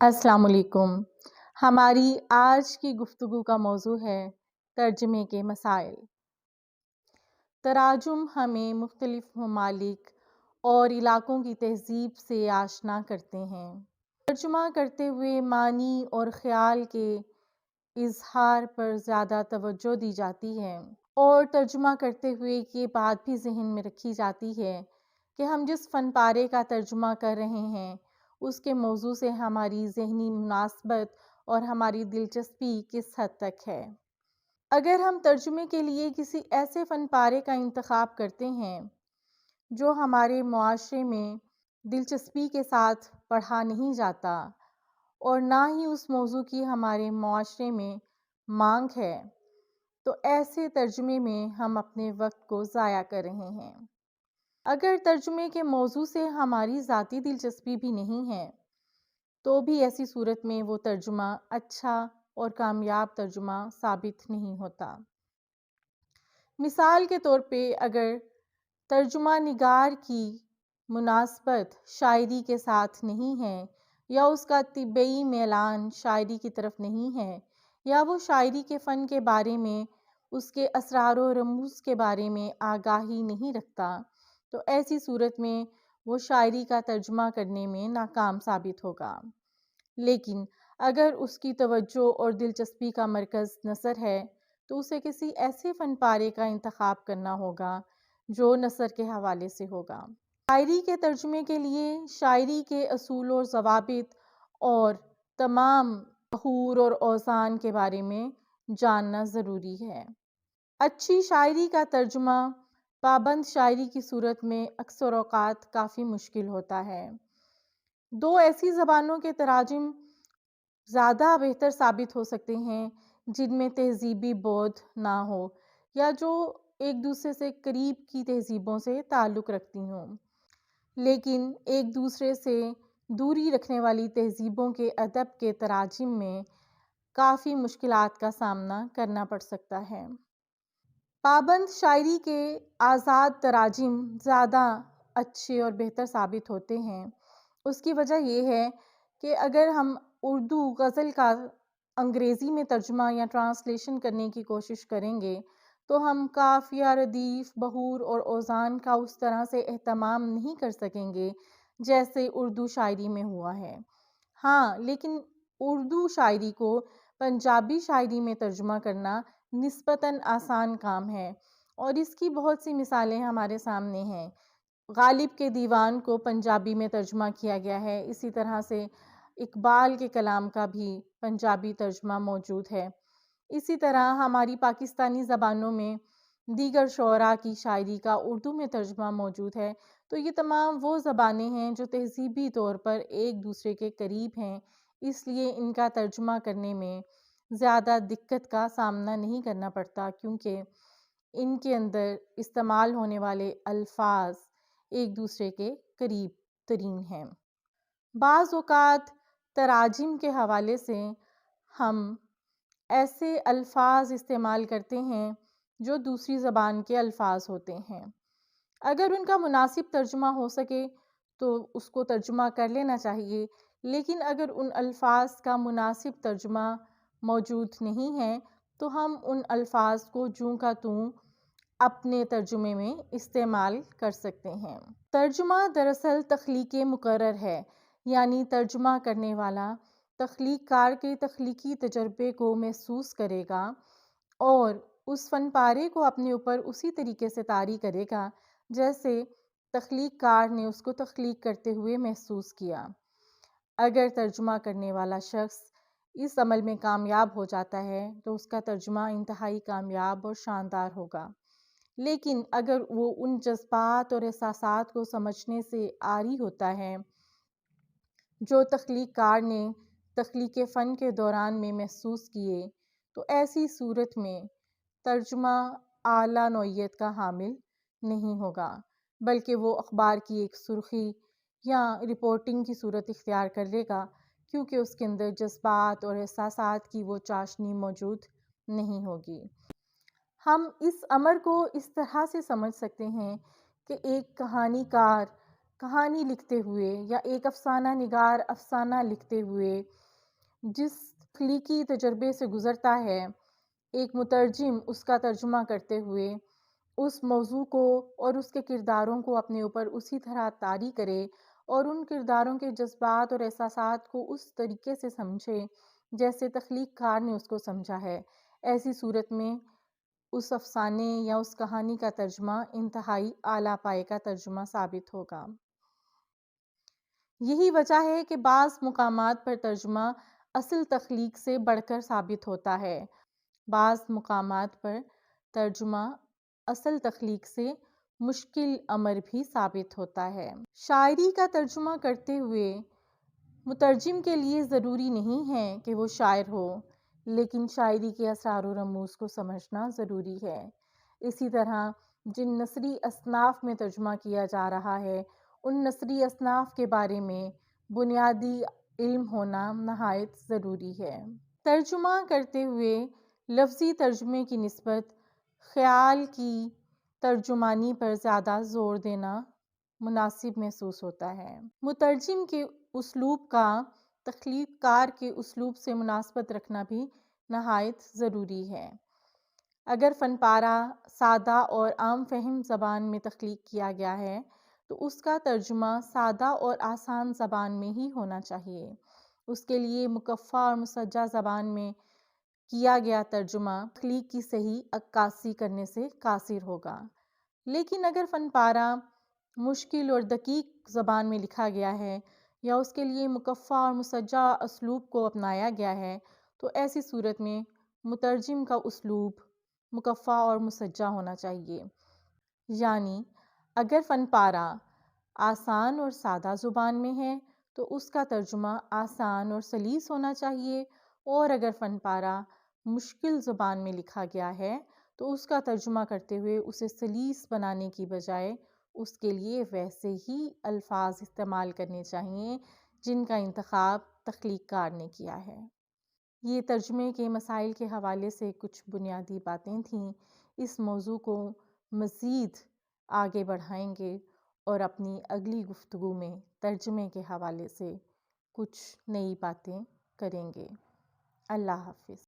السلام علیکم۔ ہماری آج کی گفتگو کا موضوع ہے ترجمے کے مسائل۔ تراجم ہمیں مختلف ممالک اور علاقوں کی تہذیب سے آشنا کرتے ہیں۔ ترجمہ کرتے ہوئے معنی اور خیال کے اظہار پر زیادہ توجہ دی جاتی ہے، اور ترجمہ کرتے ہوئے یہ بات بھی ذہن میں رکھی جاتی ہے کہ ہم جس فن پارے کا ترجمہ کر رہے ہیں اس کے موضوع سے ہماری ذہنی مناسبت اور ہماری دلچسپی کس حد تک ہے۔ اگر ہم ترجمے کے لیے کسی ایسے فن پارے کا انتخاب کرتے ہیں جو ہمارے معاشرے میں دلچسپی کے ساتھ پڑھا نہیں جاتا اور نہ ہی اس موضوع کی ہمارے معاشرے میں مانگ ہے، تو ایسے ترجمے میں ہم اپنے وقت کو ضائع کر رہے ہیں۔ اگر ترجمے کے موضوع سے ہماری ذاتی دلچسپی بھی نہیں ہے تو بھی ایسی صورت میں وہ ترجمہ اچھا اور کامیاب ترجمہ ثابت نہیں ہوتا۔ مثال کے طور پہ اگر ترجمہ نگار کی مناسبت شاعری کے ساتھ نہیں ہے، یا اس کا طبعی میلان شاعری کی طرف نہیں ہے، یا وہ شاعری کے فن کے بارے میں، اس کے اسرار و رموز کے بارے میں آگاہی نہیں رکھتا، تو ایسی صورت میں وہ شاعری کا ترجمہ کرنے میں ناکام ثابت ہوگا۔ لیکن اگر اس کی توجہ اور دلچسپی کا مرکز نثر ہے تو اسے کسی ایسے فن پارے کا انتخاب کرنا ہوگا جو نثر کے حوالے سے ہوگا۔ شاعری کے ترجمے کے لیے شاعری کے اصول و ضوابط اور تمام بحور اور اوزان کے بارے میں جاننا ضروری ہے۔ اچھی شاعری کا ترجمہ پابند شاعری کی صورت میں اکثر اوقات کافی مشکل ہوتا ہے۔ دو ایسی زبانوں کے تراجم زیادہ بہتر ثابت ہو سکتے ہیں جن میں تہذیبی بعد نہ ہو، یا جو ایک دوسرے سے قریب کی تہذیبوں سے تعلق رکھتی ہوں، لیکن ایک دوسرے سے دوری رکھنے والی تہذیبوں کے ادب کے تراجم میں کافی مشکلات کا سامنا کرنا پڑ سکتا ہے۔ پابند شاعری کے آزاد تراجم زیادہ اچھے اور بہتر ثابت ہوتے ہیں۔ اس کی وجہ یہ ہے کہ اگر ہم اردو غزل کا انگریزی میں ترجمہ یا ٹرانسلیشن کرنے کی کوشش کریں گے تو ہم قافیہ، ردیف، بحور اور اوزان کا اس طرح سے اہتمام نہیں کر سکیں گے جیسے اردو شاعری میں ہوا ہے۔ ہاں، لیکن اردو شاعری کو پنجابی شاعری میں ترجمہ کرنا نسبتاً آسان کام ہے، اور اس کی بہت سی مثالیں ہمارے سامنے ہیں۔ غالب کے دیوان کو پنجابی میں ترجمہ کیا گیا ہے، اسی طرح سے اقبال کے کلام کا بھی پنجابی ترجمہ موجود ہے۔ اسی طرح ہماری پاکستانی زبانوں میں دیگر شعراء کی شاعری کا اردو میں ترجمہ موجود ہے۔ تو یہ تمام وہ زبانیں ہیں جو تہذیبی طور پر ایک دوسرے کے قریب ہیں، اس لیے ان کا ترجمہ کرنے میں زیادہ دقت کا سامنا نہیں کرنا پڑتا، کیونکہ ان کے اندر استعمال ہونے والے الفاظ ایک دوسرے کے قریب ترین ہیں۔ بعض اوقات تراجم کے حوالے سے ہم ایسے الفاظ استعمال کرتے ہیں جو دوسری زبان کے الفاظ ہوتے ہیں۔ اگر ان کا مناسب ترجمہ ہو سکے تو اس کو ترجمہ کر لینا چاہیے، لیکن اگر ان الفاظ کا مناسب ترجمہ موجود نہیں ہے تو ہم ان الفاظ کو جوں کا توں اپنے ترجمے میں استعمال کر سکتے ہیں۔ ترجمہ دراصل تخلیق مقرر ہے، یعنی ترجمہ کرنے والا تخلیق کار کے تخلیقی تجربے کو محسوس کرے گا اور اس فن پارے کو اپنے اوپر اسی طریقے سے طاری کرے گا جیسے تخلیق کار نے اس کو تخلیق کرتے ہوئے محسوس کیا۔ اگر ترجمہ کرنے والا شخص اس عمل میں کامیاب ہو جاتا ہے تو اس کا ترجمہ انتہائی کامیاب اور شاندار ہوگا، لیکن اگر وہ ان جذبات اور احساسات کو سمجھنے سے عاری ہوتا ہے جو تخلیق کار نے تخلیق فن کے دوران میں محسوس کیے، تو ایسی صورت میں ترجمہ اعلیٰ نوعیت کا حامل نہیں ہوگا، بلکہ وہ اخبار کی ایک سرخی یا رپورٹنگ کی صورت اختیار کر لے گا، کیونکہ اس کے اندر جذبات اور احساسات کی وہ چاشنی موجود نہیں ہوگی۔ ہم اس امر کو اس طرح سے سمجھ سکتے ہیں کہ ایک کہانی کار کہانی لکھتے ہوئے یا ایک افسانہ نگار افسانہ لکھتے ہوئے جس تخلیقی تجربے سے گزرتا ہے، ایک مترجم اس کا ترجمہ کرتے ہوئے اس موضوع کو اور اس کے کرداروں کو اپنے اوپر اسی طرح طاری کرے اور ان کرداروں کے جذبات اور احساسات کو اس طریقے سے سمجھے جیسے تخلیق کار نے اس کو سمجھا ہے، ایسی صورت میں اس افسانے یا اس کہانی کا ترجمہ انتہائی اعلیٰ پائے کا ترجمہ ثابت ہوگا۔ یہی وجہ ہے کہ بعض مقامات پر ترجمہ اصل تخلیق سے بڑھ کر ثابت ہوتا ہے، بعض مقامات پر ترجمہ اصل تخلیق سے مشکل امر بھی ثابت ہوتا ہے۔ شاعری کا ترجمہ کرتے ہوئے مترجم کے لیے ضروری نہیں ہے کہ وہ شاعر ہو، لیکن شاعری کے اسرار و رموز کو سمجھنا ضروری ہے۔ اسی طرح جن نثری اصناف میں ترجمہ کیا جا رہا ہے، ان نثری اصناف کے بارے میں بنیادی علم ہونا نہایت ضروری ہے۔ ترجمہ کرتے ہوئے لفظی ترجمے کی نسبت خیال کی ترجمانی پر زیادہ زور دینا مناسب محسوس ہوتا ہے۔ مترجم کے اسلوب کا تخلیق کار کے اسلوب سے مناسبت رکھنا بھی نہایت ضروری ہے۔ اگر فن پارہ سادہ اور عام فہم زبان میں تخلیق کیا گیا ہے تو اس کا ترجمہ سادہ اور آسان زبان میں ہی ہونا چاہیے۔ اس کے لیے مکفّہ اور مسجع زبان میں کیا گیا ترجمہ تخلیق کی صحیح عکاسی کرنے سے قاصر ہوگا۔ لیکن اگر فن پارہ مشکل اور دقیق زبان میں لکھا گیا ہے یا اس کے لیے مکفّہ اور مسجع اسلوب کو اپنایا گیا ہے تو ایسی صورت میں مترجم کا اسلوب مکفّہ اور مسجع ہونا چاہیے۔ یعنی اگر فن پارہ آسان اور سادہ زبان میں ہے تو اس کا ترجمہ آسان اور سلیس ہونا چاہیے، اور اگر فن پارہ مشکل زبان میں لکھا گیا ہے تو اس کا ترجمہ کرتے ہوئے اسے سلیس بنانے کی بجائے اس کے لیے ویسے ہی الفاظ استعمال کرنے چاہیے جن کا انتخاب تخلیق کار نے کیا ہے۔ یہ ترجمے کے مسائل کے حوالے سے کچھ بنیادی باتیں تھیں۔ اس موضوع کو مزید آگے بڑھائیں گے اور اپنی اگلی گفتگو میں ترجمے کے حوالے سے کچھ نئی باتیں کریں گے۔ اللہ حافظ۔